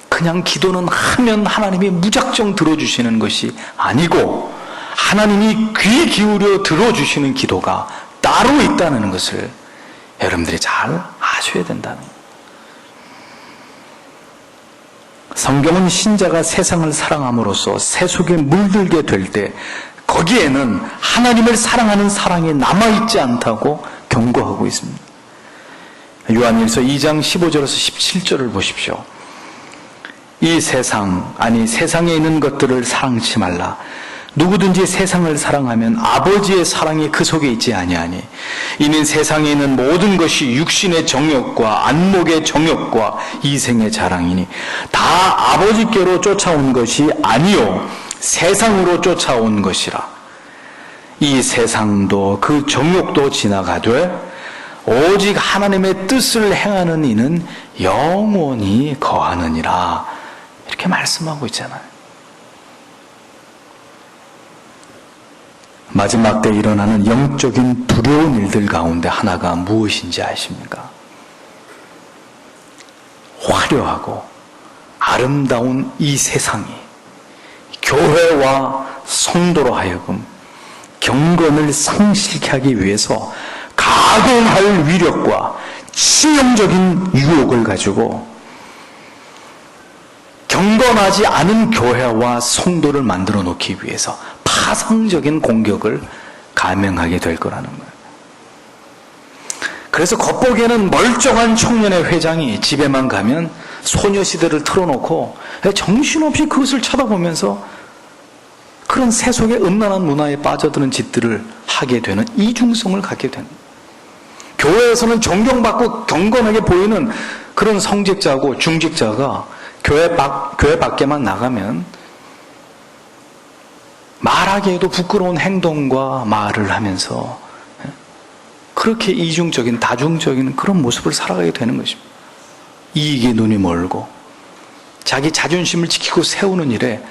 그냥 기도는 하면 하나님이 무작정 들어주시는 것이 아니고 하나님이 귀 기울여 들어주시는 기도가 따로 있다는 것을 여러분들이 잘 아셔야 된다는 거예요. 성경은 신자가 세상을 사랑함으로써 세속에 물들게 될 때 거기에는 하나님을 사랑하는 사랑이 남아있지 않다고 경고하고 있습니다. 요한일서 2장 15절에서 17절을 보십시오. 이 세상, 아니 세상에 있는 것들을 사랑치 말라. 누구든지 세상을 사랑하면 아버지의 사랑이 그 속에 있지 아니하니 이는 세상에 있는 모든 것이 육신의 정욕과 안목의 정욕과 이생의 자랑이니 다 아버지께로 쫓아온 것이 아니요 세상으로 쫓아온 것이라. 이 세상도 그 정욕도 지나가되 오직 하나님의 뜻을 행하는 이는 영원히 거하느니라. 이렇게 말씀하고 있잖아요. 마지막 때 일어나는 영적인 두려운 일들 가운데 하나가 무엇인지 아십니까? 화려하고 아름다운 이 세상이 교회와 성도로 하여금 경건을 상실케 하기 위해서 가공할 위력과 치명적인 유혹을 가지고 경건하지 않은 교회와 성도를 만들어 놓기 위해서 파상적인 공격을 감행하게 될 거라는 거예요. 그래서 겉보기에는 멀쩡한 청년의 회장이 집에만 가면 소녀시대를 틀어놓고 정신없이 그것을 쳐다보면서 그런 세속의 음란한 문화에 빠져드는 짓들을 하게 되는 이중성을 갖게 되는 거예요. 교회에서는 존경받고 경건하게 보이는 그런 성직자고 중직자가 교회 밖에만 나가면 말하기에도 부끄러운 행동과 말을 하면서 그렇게 이중적인 다중적인 그런 모습을 살아가게 되는 것입니다. 이익에 눈이 멀고 자기 자존심을 지키고 세우는 일에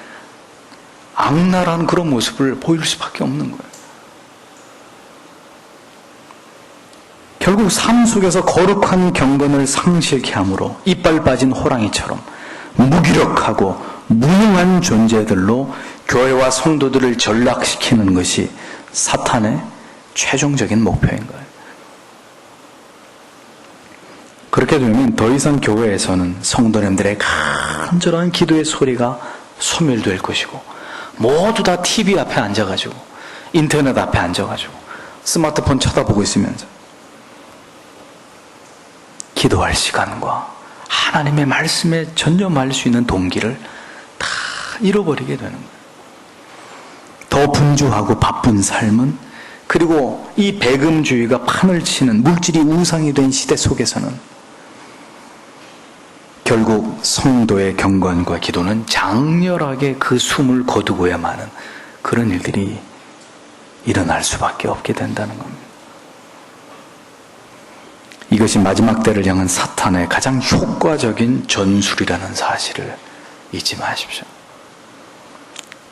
악랄한 그런 모습을 보일 수밖에 없는 거예요. 결국 삶 속에서 거룩한 경건을 상실케 함으로 이빨 빠진 호랑이처럼 무기력하고 무능한 존재들로 교회와 성도들을 전락시키는 것이 사탄의 최종적인 목표인 거예요. 그렇게 되면 더 이상 교회에서는 성도님들의 간절한 기도의 소리가 소멸될 것이고 모두 다 TV 앞에 앉아가지고 인터넷 앞에 앉아가지고 스마트폰 쳐다보고 있으면서 기도할 시간과 하나님의 말씀에 전념할 수 있는 동기를 다 잃어버리게 되는 거예요. 더 분주하고 바쁜 삶은, 그리고 이 배금주의가 판을 치는 물질이 우상이 된 시대 속에서는 결국 성도의 경건과 기도는 장렬하게 그 숨을 거두고야만 하는 그런 일들이 일어날 수밖에 없게 된다는 겁니다. 이것이 마지막 때를 향한 사탄의 가장 효과적인 전술이라는 사실을 잊지 마십시오.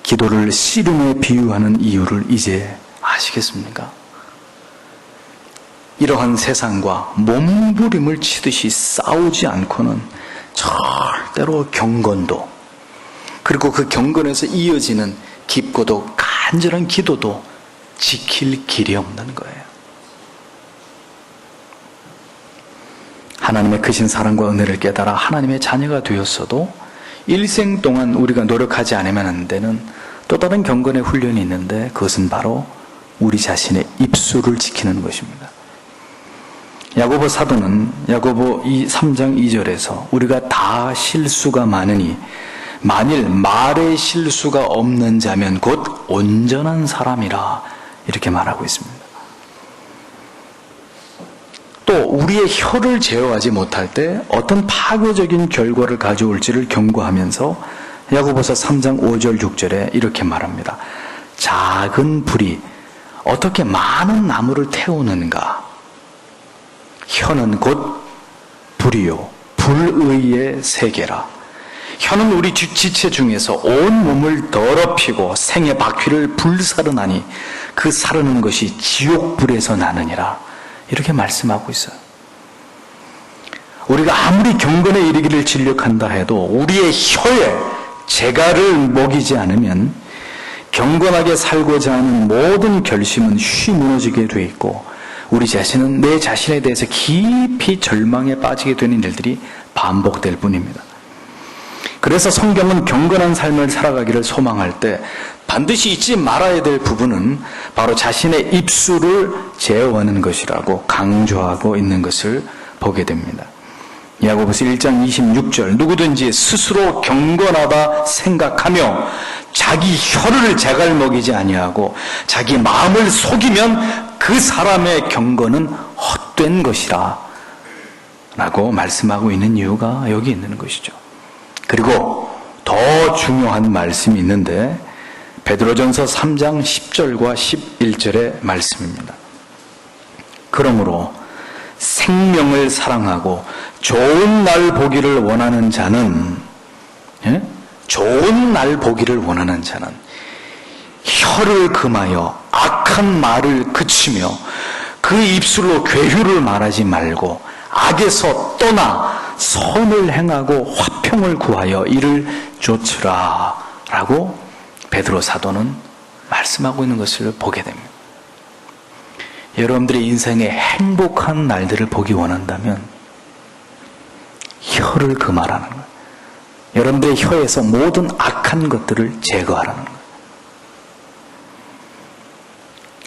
기도를 씨름에 비유하는 이유를 이제 아시겠습니까? 이러한 세상과 몸부림을 치듯이 싸우지 않고는 절대로 경건도, 그리고 그 경건에서 이어지는 깊고도 간절한 기도도 지킬 길이 없는 거예요. 하나님의 크신 사랑과 은혜를 깨달아 하나님의 자녀가 되었어도 일생 동안 우리가 노력하지 않으면 안 되는 또 다른 경건의 훈련이 있는데, 그것은 바로 우리 자신의 입술을 지키는 것입니다. 야고보 사도는 야고보 3장 2절에서 우리가 다 실수가 많으니 만일 말에 실수가 없는 자면 곧 온전한 사람이라, 이렇게 말하고 있습니다. 또 우리의 혀를 제어하지 못할 때 어떤 파괴적인 결과를 가져올지를 경고하면서 야고보서 3장 5절 6절에 이렇게 말합니다. 작은 불이 어떻게 많은 나무를 태우는가? 혀는 곧 불이요 불의의 세계라. 혀는 우리 지체 중에서 온 몸을 더럽히고 생의 바퀴를 불사르나니 그 사르는 것이 지옥불에서 나느니라, 이렇게 말씀하고 있어요. 우리가 아무리 경건에 이르기를 진력한다 해도 우리의 혀에 재갈을 먹이지 않으면 경건하게 살고자 하는 모든 결심은 쉬 무너지게 돼 있고, 우리 자신은 내 자신에 대해서 깊이 절망에 빠지게 되는 일들이 반복될 뿐입니다. 그래서 성경은 경건한 삶을 살아가기를 소망할 때 반드시 잊지 말아야 될 부분은 바로 자신의 입술을 제어하는 것이라고 강조하고 있는 것을 보게 됩니다. 야고보서 1장 26절, 누구든지 스스로 경건하다 생각하며 자기 혀를 재갈먹이지 아니하고 자기 마음을 속이면 그 사람의 경건은 헛된 것이라 라고 말씀하고 있는 이유가 여기 있는 것이죠. 그리고 더 중요한 말씀이 있는데, 베드로전서 3장 10절과 11절의 말씀입니다. 그러므로 생명을 사랑하고 좋은 날 보기를 원하는 자는, 좋은 날 보기를 원하는 자는 혀를 금하여 악한 말을 그치며 그 입술로 괴휴를 말하지 말고 악에서 떠나 선을 행하고 화평을 구하여 이를 좇으라 라고 베드로 사도는 말씀하고 있는 것을 보게 됩니다. 여러분들의 인생에 행복한 날들을 보기 원한다면 혀를 금하라는 거예요. 여러분들의 혀에서 모든 악한 것들을 제거하라는 거예요.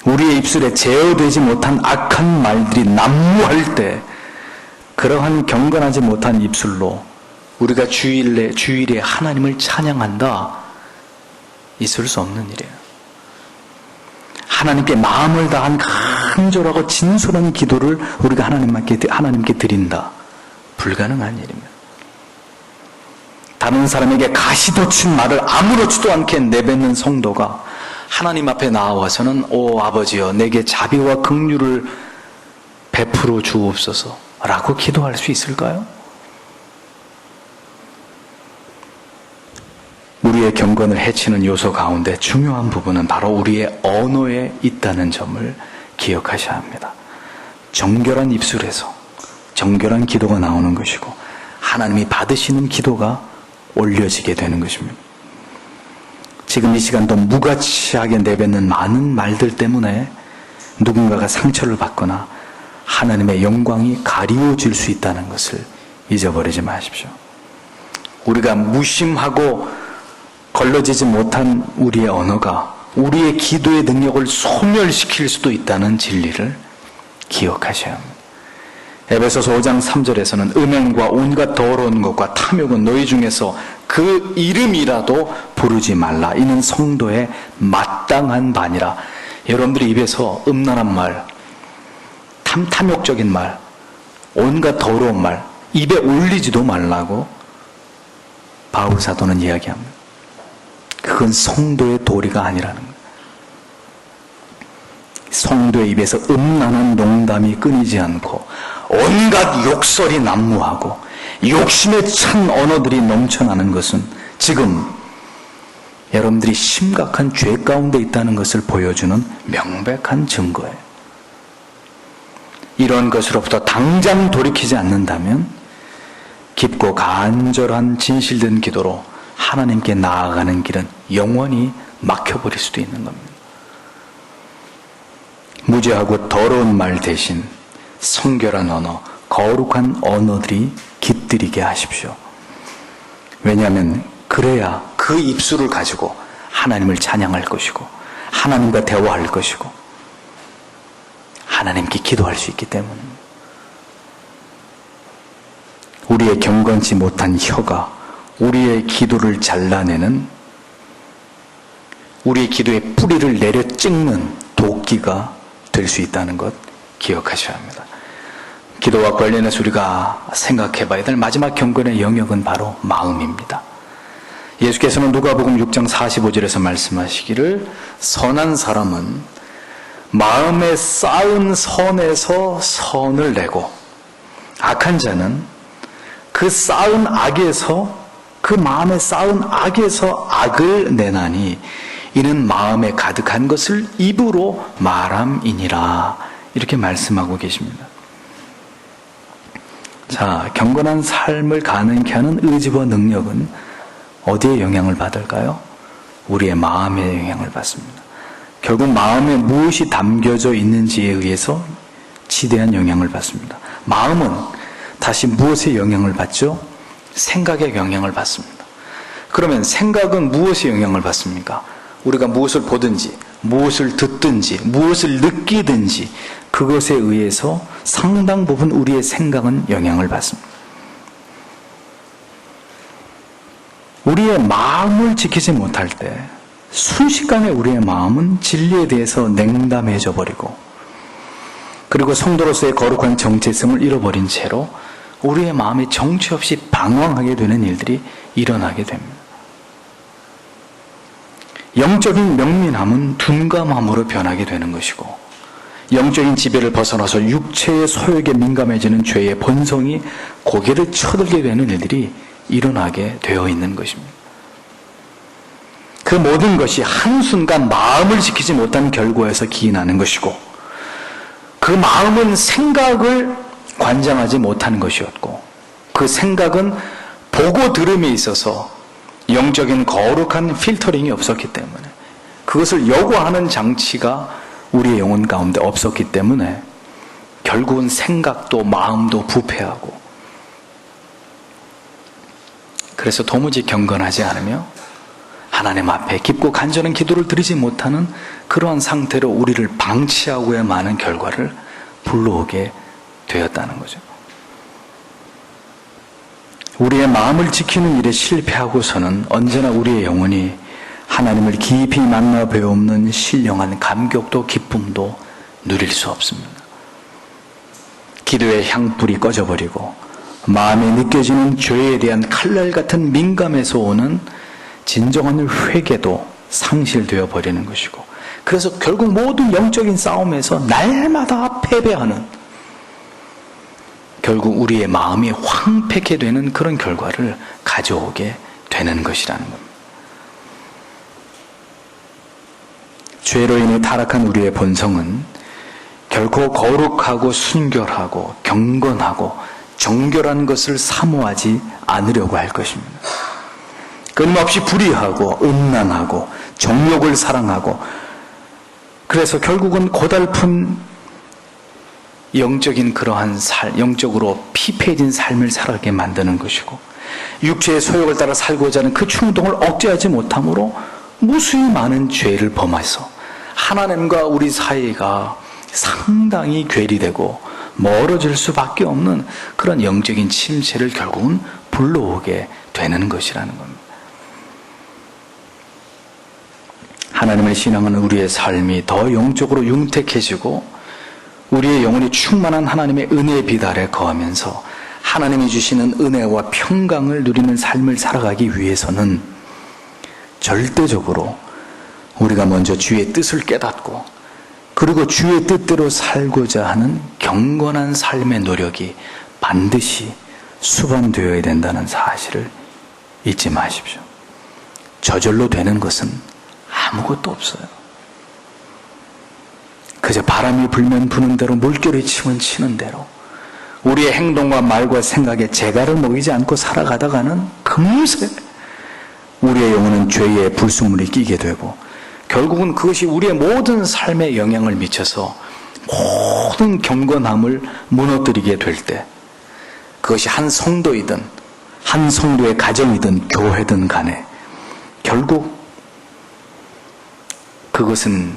우리의 입술에 제어되지 못한 악한 말들이 난무할 때 그러한 경건하지 못한 입술로 우리가 주일에 하나님을 찬양한다, 있을 수 없는 일이에요. 하나님께 마음을 다한 간절하고 진솔한 기도를 우리가 하나님께 드린다, 불가능한 일입니다. 다른 사람에게 가시돋친 말을 아무렇지도 않게 내뱉는 성도가 하나님 앞에 나와서는 오 아버지여 내게 자비와 긍휼을 베풀어 주옵소서 라고 기도할 수 있을까요? 우리의 경건을 해치는 요소 가운데 중요한 부분은 바로 우리의 언어에 있다는 점을 기억하셔야 합니다. 정결한 입술에서 정결한 기도가 나오는 것이고 하나님이 받으시는 기도가 올려지게 되는 것입니다. 지금 이 시간도 무가치하게 내뱉는 많은 말들 때문에 누군가가 상처를 받거나 하나님의 영광이 가리워질 수 있다는 것을 잊어버리지 마십시오. 우리가 무심하고 걸러지지 못한 우리의 언어가 우리의 기도의 능력을 소멸시킬 수도 있다는 진리를 기억하셔야 합니다. 에베소서 5장 3절에서는 음행과 온갖 더러운 것과 탐욕은 너희 중에서 그 이름이라도 부르지 말라. 이는 성도의 마땅한 바니라. 여러분들이 입에서 음란한 말, 탐욕적인 말, 온갖 더러운 말 입에 올리지도 말라고 바울 사도는 이야기합니다. 그건 성도의 도리가 아니라는 거예요. 성도의 입에서 음란한 농담이 끊이지 않고 온갖 욕설이 난무하고 욕심에 찬 언어들이 넘쳐나는 것은 지금 여러분들이 심각한 죄 가운데 있다는 것을 보여주는 명백한 증거예요. 이런 것으로부터 당장 돌이키지 않는다면 깊고 간절한 진실된 기도로 하나님께 나아가는 길은 영원히 막혀버릴 수도 있는 겁니다. 무죄하고 더러운 말 대신 성결한 언어, 거룩한 언어들이 깃들이게 하십시오. 왜냐하면 그래야 그 입술을 가지고 하나님을 찬양할 것이고 하나님과 대화할 것이고 하나님께 기도할 수 있기 때문입니다. 우리의 경건치 못한 혀가 우리의 기도를 잘라내는, 우리의 기도의 뿌리를 내려 찍는 도끼가 될 수 있다는 것 기억하셔야 합니다. 기도와 관련해서 우리가 생각해 봐야 될 마지막 경건의 영역은 바로 마음입니다. 예수께서는 누가복음 6장 45절에서 말씀하시기를 선한 사람은 마음에 쌓은 선에서 선을 내고 악한 자는 그 쌓은 악에서, 그 마음에 쌓은 악에서 악을 내나니 이는 마음에 가득한 것을 입으로 말함이니라. 이렇게 말씀하고 계십니다. 자, 경건한 삶을 가능케 하는 의지와 능력은 어디에 영향을 받을까요? 우리의 마음에 영향을 받습니다. 결국 마음에 무엇이 담겨져 있는지에 의해서 지대한 영향을 받습니다. 마음은 다시 무엇에 영향을 받죠? 생각에 영향을 받습니다. 그러면 생각은 무엇에 영향을 받습니까? 우리가 무엇을 보든지, 무엇을 듣든지, 무엇을 느끼든지 그것에 의해서 상당 부분 우리의 생각은 영향을 받습니다. 우리의 마음을 지키지 못할 때 순식간에 우리의 마음은 진리에 대해서 냉담해져 버리고, 그리고 성도로서의 거룩한 정체성을 잃어버린 채로 우리의 마음이 정처 없이 방황하게 되는 일들이 일어나게 됩니다. 영적인 명민함은 둔감함으로 변하게 되는 것이고, 영적인 지배를 벗어나서 육체의 소욕에 민감해지는 죄의 본성이 고개를 쳐들게 되는 일들이 일어나게 되어 있는 것입니다. 그 모든 것이 한순간 마음을 지키지 못한 결과에서 기인하는 것이고, 그 마음은 생각을 관장하지 못하는 것이었고, 그 생각은 보고 들음에 있어서 영적인 거룩한 필터링이 없었기 때문에, 그것을 여과하는 장치가 우리의 영혼 가운데 없었기 때문에 결국은 생각도 마음도 부패하고, 그래서 도무지 경건하지 않으며 하나님 앞에 깊고 간절한 기도를 드리지 못하는 그러한 상태로 우리를 방치하고야 마는 결과를 불러오게 되었다는 거죠. 우리의 마음을 지키는 일에 실패하고서는 언제나 우리의 영혼이 하나님을 깊이 만나 배우는 신령한 감격도 기쁨도 누릴 수 없습니다. 기도의 향불이 꺼져버리고 마음에 느껴지는 죄에 대한 칼날 같은 민감에서 오는 진정한 회개도 상실되어 버리는 것이고, 그래서 결국 모든 영적인 싸움에서 날마다 패배하는, 결국 우리의 마음이 황폐케 되는 그런 결과를 가져오게 되는 것이라는 겁니다. 죄로 인해 타락한 우리의 본성은 결코 거룩하고 순결하고 경건하고 정결한 것을 사모하지 않으려고 할 것입니다. 끊임없이 불의하고 음란하고 정욕을 사랑하고, 그래서 결국은 고달픈 영적인 그러한 영적으로 피폐해진 삶을 살아가게 만드는 것이고, 육체의 소욕을 따라 살고자 하는 그 충동을 억제하지 못함으로 무수히 많은 죄를 범해서 하나님과 우리 사이가 상당히 괴리되고 멀어질 수밖에 없는 그런 영적인 침체를 결국은 불러오게 되는 것이라는 겁니다. 하나님을 신앙하는 우리의 삶이 더 영적으로 융택해지고 우리의 영혼이 충만한 하나님의 은혜의 빛 아래 거하면서 하나님이 주시는 은혜와 평강을 누리는 삶을 살아가기 위해서는 절대적으로 우리가 먼저 주의 뜻을 깨닫고 그리고 주의 뜻대로 살고자 하는 경건한 삶의 노력이 반드시 수반되어야 된다는 사실을 잊지 마십시오. 저절로 되는 것은 아무것도 없어요. 그저 바람이 불면 부는 대로 물결이 치면 치는 대로 우리의 행동과 말과 생각에 재갈을 먹이지 않고 살아가다가는 금세 우리의 영혼은 죄의 불순물이 끼게 되고 결국은 그것이 우리의 모든 삶에 영향을 미쳐서 모든 경건함을 무너뜨리게 될 때 그것이 한 성도이든 한 성도의 가정이든 교회든 간에 결국 그것은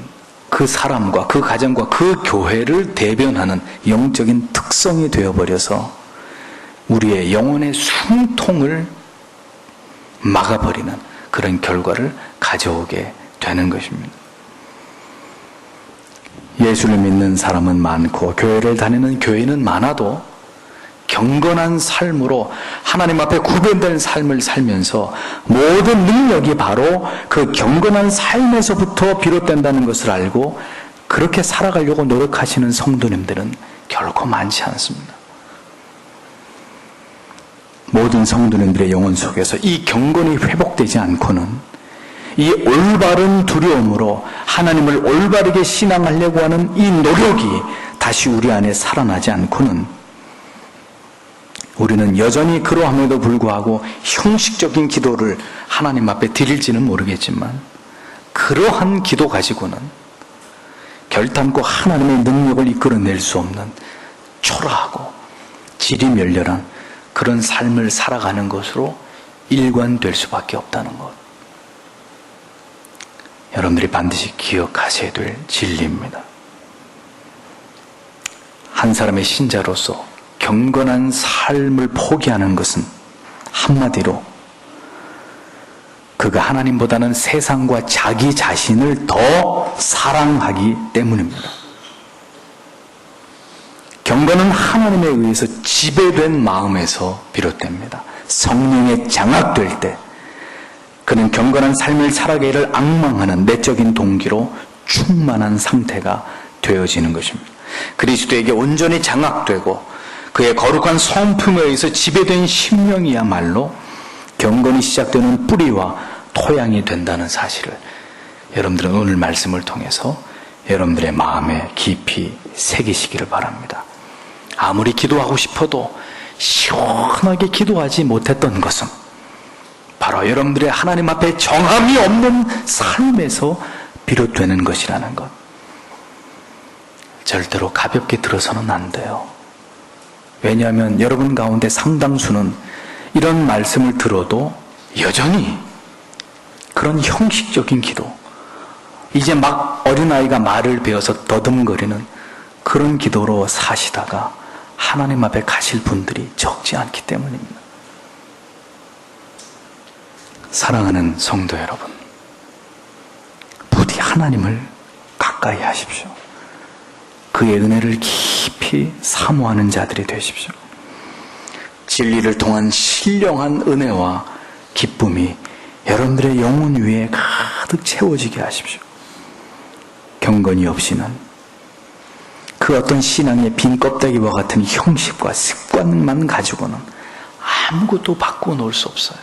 그 사람과 그 가정과 그 교회를 대변하는 영적인 특성이 되어버려서 우리의 영혼의 숨통을 막아버리는 그런 결과를 가져오게 되는 것입니다. 예수를 믿는 사람은 많고 교회를 다니는 교회는 많아도 경건한 삶으로 하나님 앞에 구별된 삶을 살면서 모든 능력이 바로 그 경건한 삶에서부터 비롯된다는 것을 알고 그렇게 살아가려고 노력하시는 성도님들은 결코 많지 않습니다. 모든 성도님들의 영혼 속에서 이 경건이 회복되지 않고는 이 올바른 두려움으로 하나님을 올바르게 신앙하려고 하는 이 노력이 다시 우리 안에 살아나지 않고는 우리는 여전히 그러함에도 불구하고 형식적인 기도를 하나님 앞에 드릴지는 모르겠지만 그러한 기도 가지고는 결단코 하나님의 능력을 이끌어낼 수 없는 초라하고 질이 멸렬한 그런 삶을 살아가는 것으로 일관될 수밖에 없다는 것. 여러분들이 반드시 기억하셔야 될 진리입니다. 한 사람의 신자로서 경건한 삶을 포기하는 것은 한마디로 그가 하나님보다는 세상과 자기 자신을 더 사랑하기 때문입니다. 경건은 하나님에 의해서 지배된 마음에서 비롯됩니다. 성령에 장악될 때 그는 경건한 삶을 살아가기를 앙망하는 내적인 동기로 충만한 상태가 되어지는 것입니다. 그리스도에게 온전히 장악되고 그의 거룩한 성품에 의해서 지배된 심령이야말로 경건이 시작되는 뿌리와 토양이 된다는 사실을 여러분들은 오늘 말씀을 통해서 여러분들의 마음에 깊이 새기시기를 바랍니다. 아무리 기도하고 싶어도 시원하게 기도하지 못했던 것은 바로 여러분들의 하나님 앞에 정함이 없는 삶에서 비롯되는 것이라는 것. 절대로 가볍게 들어서는 안 돼요. 왜냐하면 여러분 가운데 상당수는 이런 말씀을 들어도 여전히 그런 형식적인 기도, 이제 막 어린아이가 말을 배워서 더듬거리는 그런 기도로 사시다가 하나님 앞에 가실 분들이 적지 않기 때문입니다. 사랑하는 성도 여러분, 부디 하나님을 가까이 하십시오. 그의 은혜를 깊이 사모하는 자들이 되십시오. 진리를 통한 신령한 은혜와 기쁨이 여러분들의 영혼 위에 가득 채워지게 하십시오. 경건이 없이는 그 어떤 신앙의 빈 껍데기와 같은 형식과 습관만 가지고는 아무것도 바꾸어 놓을 수 없어요.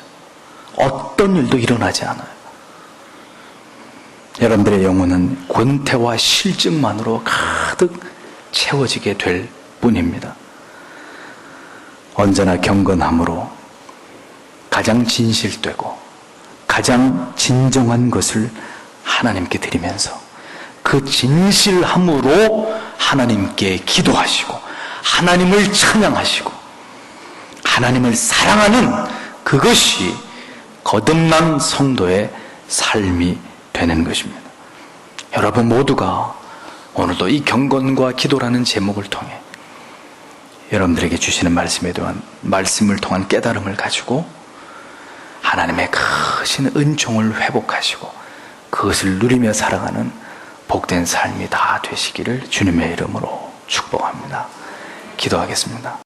어떤 일도 일어나지 않아요. 여러분들의 영혼은 권태와 실증만으로 가득 채워지게 될 뿐입니다. 언제나 경건함으로 가장 진실되고 가장 진정한 것을 하나님께 드리면서 그 진실함으로 하나님께 기도하시고 하나님을 찬양하시고 하나님을 사랑하는 그것이 거듭난 성도의 삶이 되는 것입니다. 여러분 모두가 오늘도 이 경건과 기도라는 제목을 통해 여러분들에게 주시는 말씀을 통한 깨달음을 가지고 하나님의 크신 은총을 회복하시고 그것을 누리며 살아가는 복된 삶이 다 되시기를 주님의 이름으로 축복합니다. 기도하겠습니다.